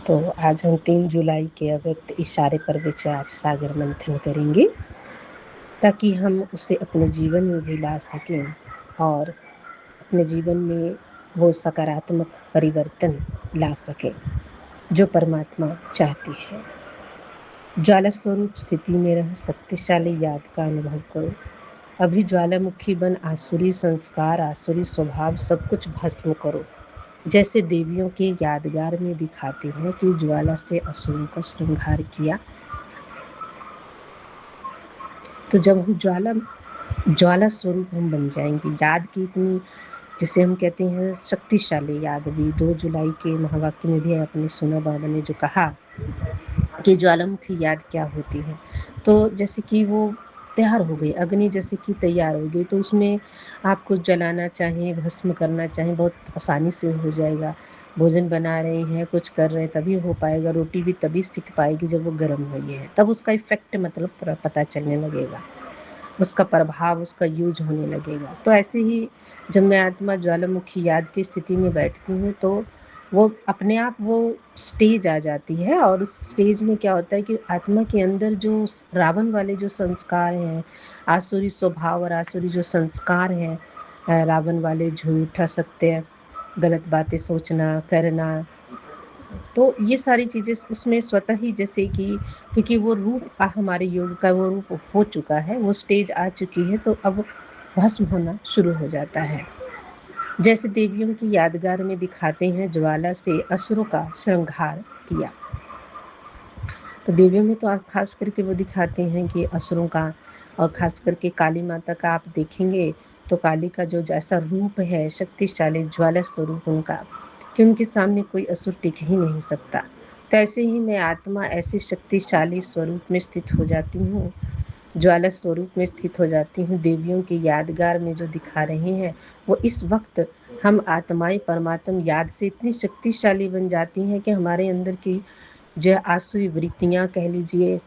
तो आज हम 3 जुलाई के अव्यक्त इशारे पर विचार सागर मंथन करेंगे ताकि हम उसे अपने जीवन में भी ला सकें और अपने जीवन में वो सकारात्मक परिवर्तन ला सकें जो परमात्मा चाहती है। ज्वाला स्वरूप स्थिति में रह शक्तिशाली याद का अनुभव करो। अभी ज्वालामुखी बन आसुरी संस्कार, आसुरी स्वभाव सब कुछ भस्म करो। जैसे देवियों के यादगार में दिखाते हैं कि ज्वाला से असुरों का श्रृंगार किया। तो जब हम ज्वाला स्वरूप हम बन जाएंगे, याद की इतनी, जिसे हम कहते हैं शक्तिशाली याद। भी 2 जुलाई के महावाक्य में भी आपने सुना, बाबा ने जो कहा कि ज्वालामुखी याद क्या होती है। तो जैसे कि वो तैयार हो गई, अग्नि जैसे कि तैयार हो गई, तो उसमें आप कुछ जलाना चाहें, भस्म करना चाहें, बहुत आसानी से हो जाएगा। भोजन बना रहे हैं, कुछ कर रहे हैं, तभी हो पाएगा। रोटी भी तभी सिक पाएगी जब वो गर्म हुई है, तब उसका इफेक्ट मतलब पता चलने लगेगा, उसका प्रभाव, उसका यूज होने लगेगा। तो ऐसे ही जब मैं आत्मा ज्वालामुखी याद की स्थिति में बैठती हूँ तो वो अपने आप वो स्टेज आ जाती है। और उस स्टेज में क्या होता है कि आत्मा के अंदर जो रावण वाले जो संस्कार हैं, आसुरी स्वभाव और आसुरी जो संस्कार हैं, रावण वाले झूठ, असत्य, गलत बातें सोचना, करना, तो ये सारी चीज़ें उसमें स्वतः ही, जैसे कि क्योंकि वो रूप हमारे योग का वो रूप हो चुका है, वो स्टेज आ चुकी है, तो अब भस्म होना शुरू हो जाता है। जैसे देवियों की यादगार में दिखाते हैं, ज्वाला से असुरों का श्रृंगार किया। तो देवियों में तो खास करके वो दिखाते हैं कि असुरों का, और खास करके काली माता का आप देखेंगे तो काली का जो जैसा रूप है, शक्तिशाली ज्वाला स्वरूप उनका, कि उनके सामने कोई असुर टिक ही नहीं सकता। तो ऐसे ही मैं आत्मा ऐसे शक्तिशाली स्वरूप में स्थित हो जाती हूँ, ज्वाला स्वरूप में स्थित हो जाती हूँ। देवियों के यादगार में जो दिखा रहे हैं, वो इस वक्त हम आत्माएं परमात्म याद से इतनी शक्तिशाली बन जाती हैं कि हमारे अंदर की जो आसुरी वृत्तियां कह लीजिए,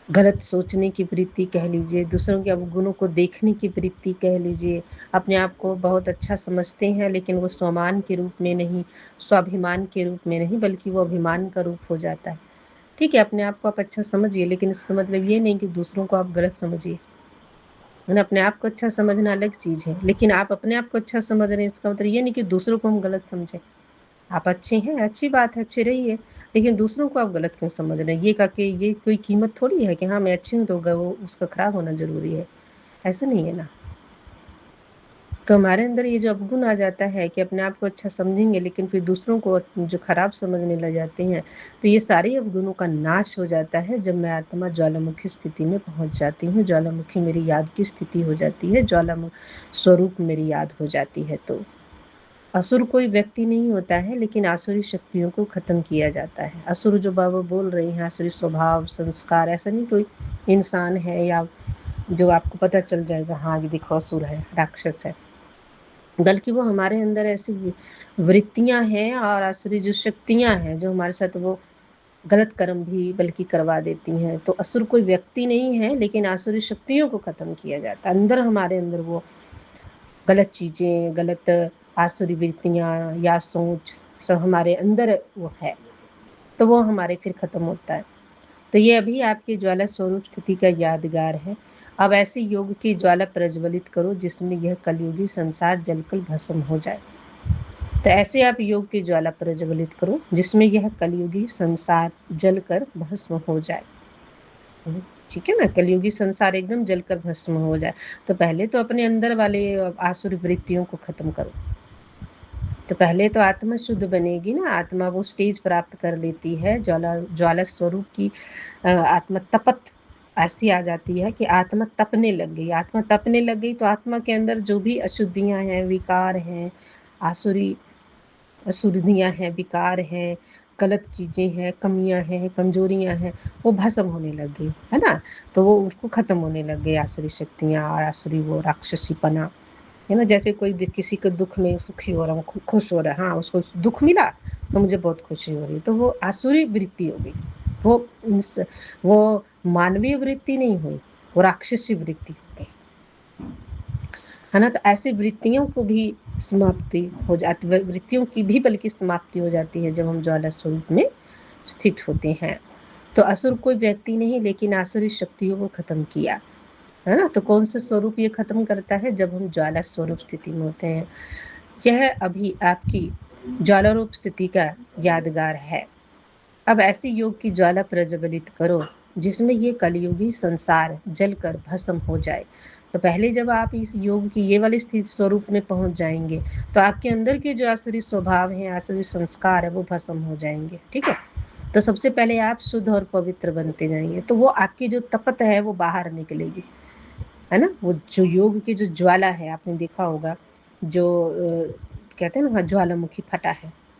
गलत सोचने की वृत्ति कह लीजिए, दूसरों के अवगुणों को देखने की वृत्ति कह लीजिए, अपने आप को बहुत अच्छा समझते हैं लेकिन वो स्वमान के रूप में नहीं, स्वाभिमान के रूप में नहीं, बल्कि वो अभिमान का रूप हो जाता है। ठीक है, अपने आप को आप अच्छा समझिए, लेकिन इसका मतलब ये नहीं कि दूसरों को आप गलत समझिए। अपने आप को अच्छा समझना अलग चीज है, लेकिन आप अपने आप को अच्छा समझ रहे हैं, इसका मतलब ये नहीं कि दूसरों को हम गलत समझें। आप अच्छे हैं, अच्छी बात है, अच्छे रहिए, लेकिन दूसरों को आप गलत क्यों समझ रहे हैं? ये करके ये कोई कीमत थोड़ी है कि हाँ मैं अच्छी हूँ तो वो उसका खराब होना जरूरी है, ऐसा नहीं है ना। तो हमारे अंदर ये जो अवगुण आ जाता है कि अपने आप को अच्छा समझेंगे लेकिन फिर दूसरों को जो खराब समझने लग जाते हैं, तो ये सारे अवगुणों का नाश हो जाता है जब मैं आत्मा ज्वालामुखी स्थिति में पहुंच जाती हूँ। ज्वालामुखी मेरी याद की स्थिति हो जाती है, ज्वालामुखी स्वरूप मेरी याद हो जाती है। तो असुर कोई व्यक्ति नहीं होता है, लेकिन आसुरी शक्तियों को खत्म किया जाता है। असुर जो बाबा बोल रहे हैं, आसुरी स्वभाव, संस्कार, ऐसा नहीं कोई इंसान है या जो आपको पता चल जाएगा हाँ ये देखो असुर है, राक्षस है, बल्कि वो हमारे अंदर ऐसी वृत्तियां हैं और आसुरी जो शक्तियां हैं जो हमारे साथ वो गलत कर्म भी बल्कि करवा देती हैं। तो असुर कोई व्यक्ति नहीं है, लेकिन आसुरी शक्तियों को खत्म किया जाता है। अंदर हमारे अंदर वो गलत चीजें, गलत आसुरी वृत्तियां या सोच सब हमारे अंदर वो है, तो वो हमारे फिर खत्म होता है। तो ये अभी आपकी ज्वाला स्वरूप स्थिति का यादगार है। अब ऐसे योग की ज्वाला प्रज्वलित करो जिसमें यह कलयुगी संसार जलकर भस्म हो जाए। तो ऐसे आप योग की ज्वाला प्रज्वलित करो जिसमें यह कलयुगी संसार जलकर भस्म हो जाए। ठीक है ना, कलयुगी संसार एकदम जलकर भस्म हो जाए। तो पहले तो अपने अंदर वाले आसुरी वृत्तियों को खत्म करो। तो पहले तो आत्मा शुद्ध बनेगी ना, आत्मा वो स्टेज प्राप्त कर लेती है ज्वाला ज्वाला स्वरूप की। आत्मा तपत ऐसी आ जाती है कि आत्मा तपने लग गई। आत्मा तपने लग गई तो आत्मा के अंदर जो भी अशुद्धियां हैं, विकार हैं, आसुरी अशुद्धियां हैं, विकार हैं, गलत चीजें हैं, कमियां हैं, कमजोरियां हैं, वो भस्म होने लग गई है ना। तो वो उसको खत्म होने लग गई, आसुरी शक्तियां और आसुरी वो राक्षसीपना, है ना। जैसे कोई किसी के दुख में सुखी हो रहा हूँ, खुश हो रहा है, हाँ उसको दुख मिला तो मुझे बहुत खुशी हो रही है, तो वो आसुरी वृत्ति हो गई। वो वो मानवीय वृत्ति नहीं हुई, वो राक्षसी वृत्ति हो गई, है ना। तो ऐसी वृत्तियों को भी समाप्ति हो जाती, वृत्तियों की भी बल्कि समाप्ति हो जाती है जब हम ज्वाला स्वरूप में स्थित होते हैं। तो असुर कोई व्यक्ति नहीं, लेकिन आसुरी शक्तियों को खत्म किया, है ना। तो कौन सा स्वरूप ये खत्म करता है? जब हम ज्वाला स्वरूप स्थिति में होते हैं। यह अभी आपकी ज्वाला रूप स्थिति का यादगार है। अब ऐसी योग की ज्वाला प्रज्वलित करो जिसमें ये कलयुगी संसार जलकर भस्म हो जाए। तो पहले जब आप इस योग की ये वाली स्थिति स्वरूप में पहुंच जाएंगे, तो आपके अंदर के जो आसुरी स्वभाव है, आसुरी संस्कार है, वो भस्म हो जाएंगे। ठीक है। तो सबसे पहले आप शुद्ध और पवित्र बनते जाएंगे, तो वो आपकी जो तपत है वो बाहर निकलेगी, है ना। वो जो योग की जो ज्वाला है, आपने देखा होगा, जो कहते हैं ना, हाँ, ज्वालामुखी फटा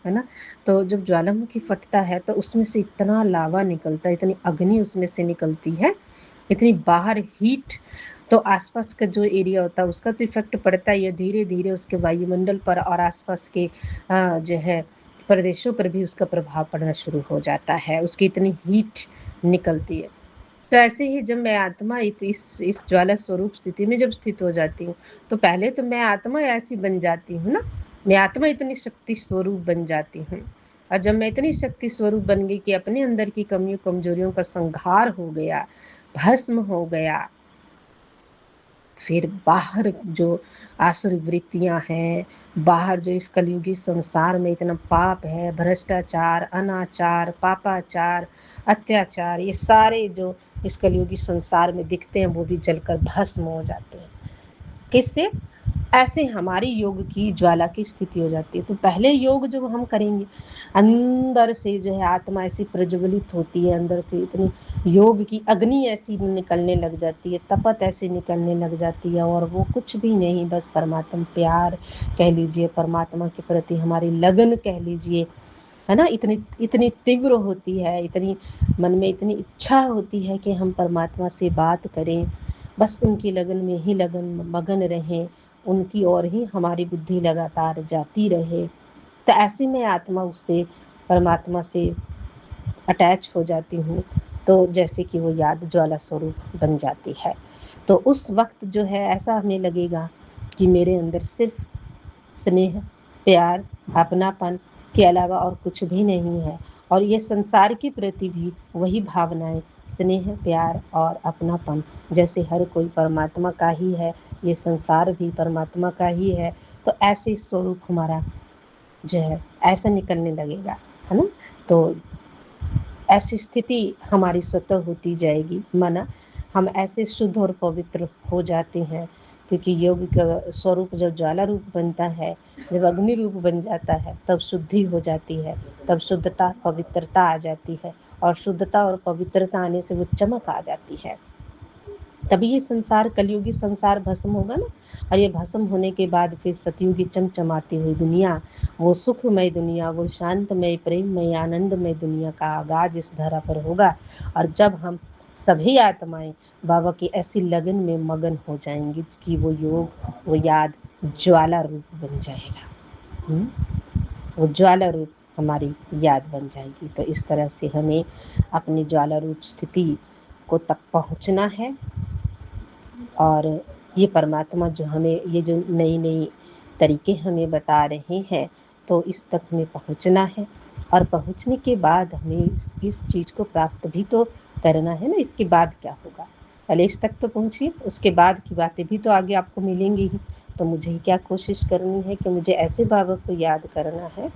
है ना। तो जब ज्वालामुखी फटता है तो उसमें से इतना लावा निकलता है, इतनी अग्नि उसमें से निकलती है, इतनी बाहर हीट। तो आसपास का जो एरिया होता है उसका तो इफेक्ट पड़ता है, या धीरे धीरे उसके वायुमंडल पर और आसपास के जो है प्रदेशों पर भी उसका प्रभाव पड़ना शुरू हो जाता है, उसकी इतनी हीट निकलती है। तो ऐसे ही जब मैं आत्मा इस ज्वाला स्वरूप स्थिति में जब स्थित हो जाती हूँ, तो पहले तो मैं आत्मा ऐसी बन जाती हूँ ना, मैं आत्मा इतनी शक्ति स्वरूप बन जाती हूँ। और जब मैं इतनी शक्ति स्वरूप बन गई कि अपने अंदर की कमियों कमजोरियों का संहार हो गया, भस्म हो गया, फिर बाहर जो आसुरी वृत्तियां हैं, बाहर जो इस कलयुगी संसार में इतना पाप है, भ्रष्टाचार, अनाचार, पापाचार, अत्याचार, ये सारे जो इस कलयुगी संसार में दिखते हैं वो भी जलकर भस्म हो जाते हैं। किससे? ऐसे हमारी योग की ज्वाला की स्थिति हो जाती है। तो पहले योग जब हम करेंगे, अंदर से जो है आत्मा ऐसी प्रज्वलित होती है, अंदर की इतनी योग की अग्नि ऐसी निकलने लग जाती है, तपत ऐसी निकलने लग जाती है, और वो कुछ भी नहीं, बस परमात्मा प्यार कह लीजिए, परमात्मा के प्रति हमारी लगन कह लीजिए, है ना। इतनी इतनी तीव्र होती है, इतनी मन में इतनी इच्छा होती है कि हम परमात्मा से बात करें, बस उनकी लगन में ही लगन मगन रहें, उनकी ओर ही हमारी बुद्धि लगातार जाती रहे। तो ऐसे में आत्मा उससे, परमात्मा से अटैच हो जाती हूँ, तो जैसे कि वो याद ज्वाला स्वरूप बन जाती है। तो उस वक्त जो है ऐसा हमें लगेगा कि मेरे अंदर सिर्फ स्नेह, प्यार, अपनापन के अलावा और कुछ भी नहीं है। और ये संसार के प्रति भी वही भावनाएं, स्नेह, प्यार और अपनापन, जैसे हर कोई परमात्मा का ही है, ये संसार भी परमात्मा का ही है। तो ऐसे स्वरूप हमारा जो है ऐसा निकलने लगेगा, है ना। तो ऐसी स्थिति हमारी स्वतः होती जाएगी, माना हम ऐसे शुद्ध और पवित्र हो जाते हैं। क्योंकि योग का स्वरूप जब ज्वाला रूप बनता है, जब अग्नि रूप बन जाता है, तब शुद्धि हो जाती है, तब शुद्धता पवित्रता आ जाती है, और शुद्धता और पवित्रता आने से वो चमक आ जाती है। तभी ये संसार, कलयुगी संसार भस्म होगा ना। और ये भस्म होने के बाद फिर सतयुगी चमचमाती हुई दुनिया, वो सुखमय दुनिया, वो शांतमय, प्रेममय, आनंदमय दुनिया का आगाज इस धरा पर होगा। और जब हम सभी आत्माएं बाबा की ऐसी लगन में मगन हो जाएंगी कि वो योग, वो याद ज्वाला रूप बन जाएगा। वो ज्वाला रूप हमारी याद बन जाएगी। तो इस तरह से हमें अपनी ज्वाला रूप स्थिति को तक पहुंचना है। और ये परमात्मा जो हमें ये जो नई नई तरीके हमें बता रहे हैं, तो इस तक हमें पहुंचना है। और पहुंचने के बाद हमें इस चीज़ को प्राप्त भी तो करना है ना। इसके बाद क्या होगा? पहले इस तक तो पहुंचिए, उसके बाद की बातें भी तो आगे आपको मिलेंगी ही। तो मुझे क्या कोशिश करनी है कि मुझे ऐसे बाबा को याद करना है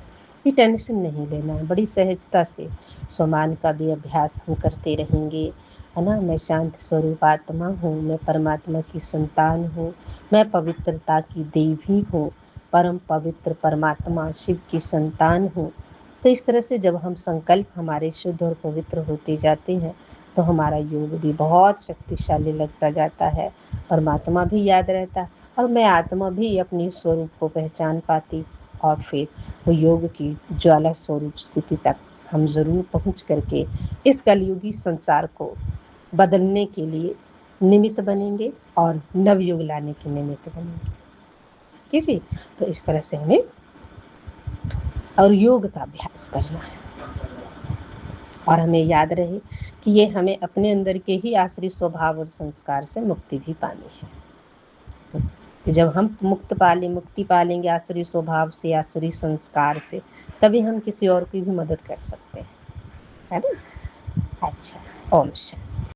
कि टेंशन नहीं लेना है, बड़ी सहजता से स्वमान का भी अभ्यास हम करते रहेंगे, है ना। मैं शांत स्वरूप आत्मा हूँ, मैं परमात्मा की संतान हूँ, मैं पवित्रता की देवी हूँ, परम पवित्र परमात्मा शिव की संतान हूँ। तो इस तरह से जब हम संकल्प हमारे शुद्ध और पवित्र होते जाते हैं, तो हमारा योग भी बहुत शक्तिशाली लगता जाता है, परमात्मा भी याद रहता, और मैं आत्मा भी अपने स्वरूप को पहचान पाती। और फिर वो योग की ज्वाला स्वरूप स्थिति तक हम ज़रूर पहुँच करके इस कलयुगी संसार को बदलने के लिए निमित्त बनेंगे, और नवयुग लाने के निमित्त बनेंगे। ठीक है जी। तो इस तरह से हमें और योग का अभ्यास करना है। और हमें याद रहे कि ये हमें अपने अंदर के ही आसुरी स्वभाव और संस्कार से मुक्ति भी पानी है। तो जब हम मुक्ति पालेंगे आसुरी स्वभाव से, आसुरी संस्कार से, तभी हम किसी और की भी मदद कर सकते हैं, है ना? अच्छा, ओम शांति।